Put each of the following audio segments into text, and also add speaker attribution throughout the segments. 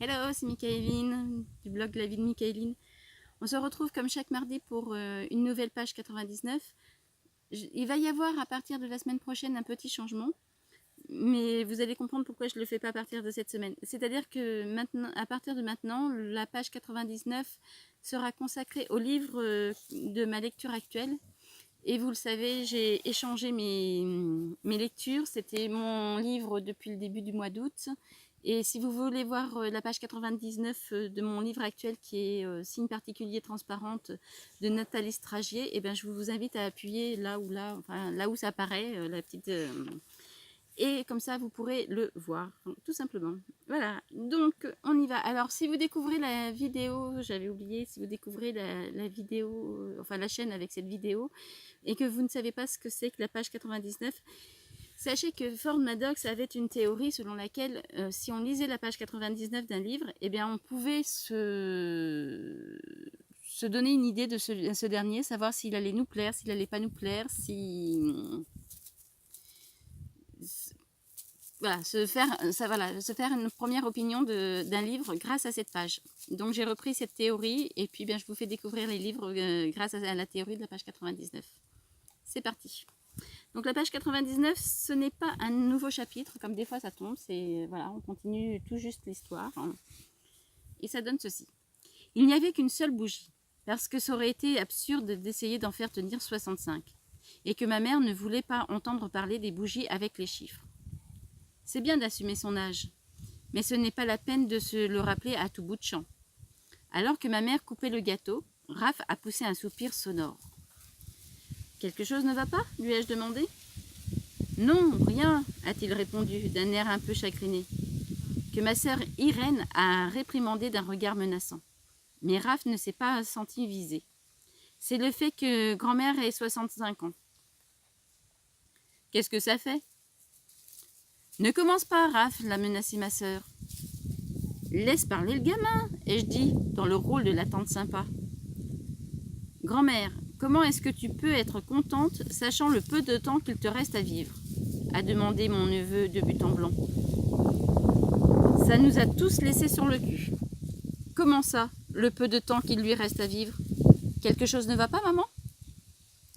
Speaker 1: Hello, c'est Michaeline du blog La vie de Michaeline. On se retrouve comme chaque mardi pour une nouvelle page 99. Il va y avoir à partir de la semaine prochaine un petit changement, mais vous allez comprendre pourquoi je ne le fais pas à partir de cette semaine. C'est-à-dire que maintenant, à partir de maintenant, la page 99 sera consacrée au livre de ma lecture actuelle. Et vous le savez, j'ai échangé mes lectures. C'était mon livre depuis le début du mois d'août. Et si vous voulez voir la page 99 de mon livre actuel qui est Signe particulier transparente de Nathalie Stragier, eh bien, je vous invite à appuyer là où ça apparaît, la petite... et comme ça, vous pourrez le voir, tout simplement. Voilà, donc on y va. Alors, si vous découvrez la vidéo, j'avais oublié, si vous découvrez la vidéo, enfin la chaîne avec cette vidéo, et que vous ne savez pas ce que c'est que la page 99, sachez que Ford Madox avait une théorie selon laquelle si on lisait la page 99 d'un livre, eh bien on pouvait se donner une idée de ce dernier, savoir s'il allait nous plaire, s'il allait pas nous plaire, voilà, se faire une première opinion d'un livre grâce à cette page. Donc j'ai repris cette théorie et puis bien, je vous fais découvrir les livres grâce à la théorie de la page 99. C'est parti. Donc la page 99, ce n'est pas un nouveau chapitre, comme des fois ça tombe, c'est voilà, on continue tout juste l'histoire. Et ça donne ceci. Il n'y avait qu'une seule bougie, parce que ça aurait été absurde d'essayer d'en faire tenir 65, et que ma mère ne voulait pas entendre parler des bougies avec les chiffres. C'est bien d'assumer son âge, mais ce n'est pas la peine de se le rappeler à tout bout de champ. Alors que ma mère coupait le gâteau, Raph a poussé un soupir sonore. « Quelque chose ne va pas ?» lui ai-je demandé. « Non, rien, a-t-il répondu d'un air un peu chagriné, que ma sœur Irène a réprimandé d'un regard menaçant. Mais Raph ne s'est pas senti visé. C'est le fait que grand-mère ait 65 ans. « Qu'est-ce que ça fait ?»« Ne commence pas, Raph, l'a menacé ma sœur. »« Laisse parler le gamin, ai-je dit, dans le rôle de la tante sympa. »« Grand-mère, comment est-ce que tu peux être contente, sachant le peu de temps qu'il te reste à vivre ?» a demandé mon neveu de but en blanc. « Ça nous a tous laissés sur le cul. »« Comment ça, le peu de temps qu'il lui reste à vivre ? Quelque chose ne va pas, maman ?»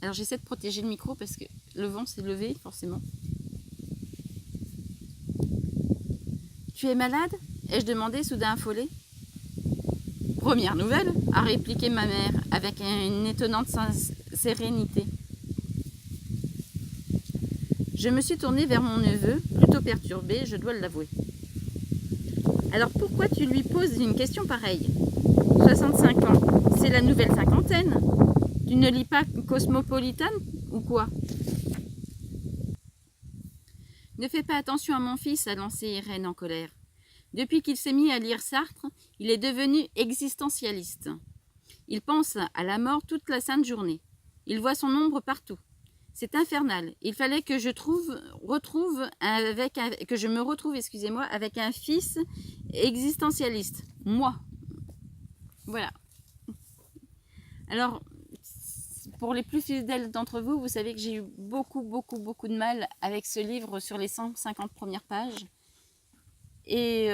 Speaker 1: Alors j'essaie de protéger le micro parce que le vent s'est levé, forcément. « Tu es malade ?» ai-je demandé, soudain affolée. « Première nouvelle » a répliqué ma mère avec une étonnante sérénité. Je me suis tournée vers mon neveu, plutôt perturbé, je dois l'avouer. « Alors pourquoi tu lui poses une question pareille ? 65 ans, c'est la nouvelle cinquantaine. Tu ne lis pas Cosmopolitan ou quoi ? » « Ne fais pas attention à mon fils, a lancé Irène en colère. Depuis qu'il s'est mis à lire Sartre, il est devenu existentialiste. Il pense à la mort toute la sainte journée. Il voit son ombre partout. C'est infernal. Il fallait que je me retrouve avec un fils existentialiste. Moi. Voilà. Alors, pour les plus fidèles d'entre vous, vous savez que j'ai eu beaucoup de mal avec ce livre sur les 150 premières pages. Et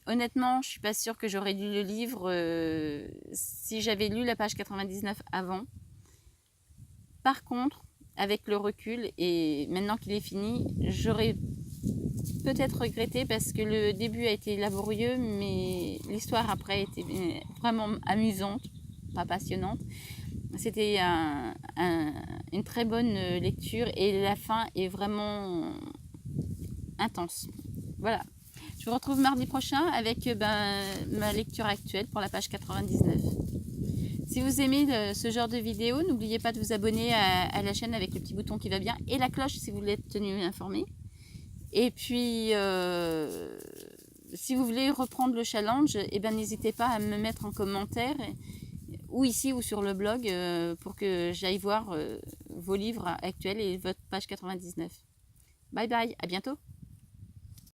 Speaker 1: honnêtement, je ne suis pas sûre que j'aurais lu le livre si j'avais lu la page 99 avant. Par contre, avec le recul et maintenant qu'il est fini, j'aurais peut-être regretté parce que le début a été laborieux, mais l'histoire après était vraiment amusante, pas passionnante. C'était une très bonne lecture et la fin est vraiment intense. Voilà. Je vous retrouve mardi prochain avec ma lecture actuelle pour la page 99. Si vous aimez ce genre de vidéo, n'oubliez pas de vous abonner à la chaîne avec le petit bouton qui va bien et la cloche si vous voulez être tenu informé. Et puis, si vous voulez reprendre le challenge, n'hésitez pas à me mettre en commentaire ou ici ou sur le blog pour que j'aille voir vos livres actuels et votre page 99. Bye bye, à bientôt.